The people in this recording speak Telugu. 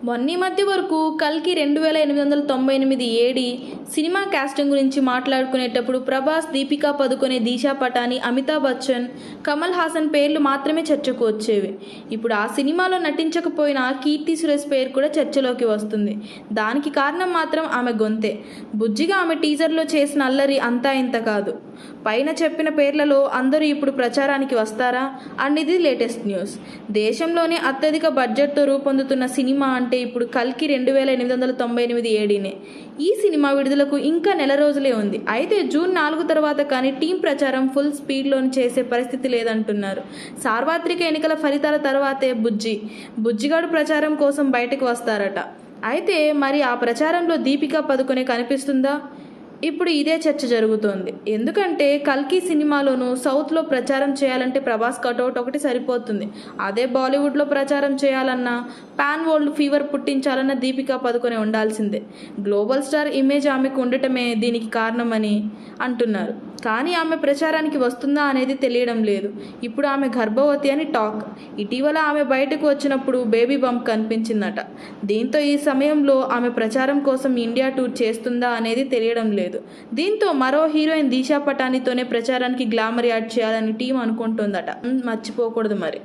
మొన్నీ మధ్య వరకు కల్కి 2898 ఏడి సినిమా కాస్టింగ్ గురించి మాట్లాడుకునేటప్పుడు ప్రభాస్, దీపికా పదుకొనే, దిశా పటాని, అమితాబ్ బచ్చన్, కమల్ హాసన్ పేర్లు మాత్రమే చర్చకు వచ్చేవి. ఇప్పుడు ఆ సినిమాలో నటించకపోయినా కీర్తి సురేష్ పేరు కూడా చర్చలోకి వస్తుంది. దానికి కారణం మాత్రం ఆమె గొంతే. బుజ్జిగా ఆమె టీజర్లో చేసిన అల్లరి అంతా ఇంత కాదు. పైన చెప్పిన పేర్లలో అందరూ ఇప్పుడు ప్రచారానికి వస్తారా అనేది లేటెస్ట్ న్యూస్. దేశంలోనే అత్యధిక బడ్జెట్తో రూపొందుతున్న సినిమా అంటే ఇప్పుడు కల్కి 2898 ఏడీనే. ఈ సినిమా విడుదలకు ఇంకా నెల రోజులే ఉంది. అయితే జూన్ 4 తర్వాత కానీ టీం ప్రచారం ఫుల్ స్పీడ్లో చేసే పరిస్థితి లేదంటున్నారు. సార్వత్రిక ఎన్నికల ఫలితాల తర్వాతే బుజ్జిగాడు ప్రచారం కోసం బయటకు వస్తారట. అయితే మరి ఆ ప్రచారంలో దీపికా పదుకొనే కనిపిస్తుందా? ఇప్పుడు ఇదే చర్చ జరుగుతోంది. ఎందుకంటే కల్కి సినిమాలోనూ సౌత్లో ప్రచారం చేయాలంటే ప్రభాస్ కటౌట్ ఒకటి సరిపోతుంది. అదే బాలీవుడ్లో ప్రచారం చేయాలన్నా, పాన్ వరల్డ్ ఫీవర్ పుట్టించాలన్న దీపికా పదుకొనే ఉండాల్సిందే. గ్లోబల్ స్టార్ ఇమేజ్ ఆమెకు ఉండటమే దీనికి కారణమని అంటున్నారు. కానీ ఆమె ప్రచారానికి వస్తుందా అనేది తెలియడం లేదు. ఇప్పుడు ఆమె గర్భవతి అని టాక్. ఇటీవల ఆమె బయటకు వచ్చినప్పుడు బేబీ బంప్ కనిపించిందట. దీంతో ఈ సమయంలో ఆమె ప్రచారం కోసం ఇండియా టూర్ చేస్తుందా అనేది తెలియడం లేదు. దీంతో మరో హీరోయిన్ దిశా పటానితోనే ప్రచారానికి గ్లామర్ యాడ్ చేయాలని టీం అనుకుంటోందట. మర్చిపోకూడదు మరి.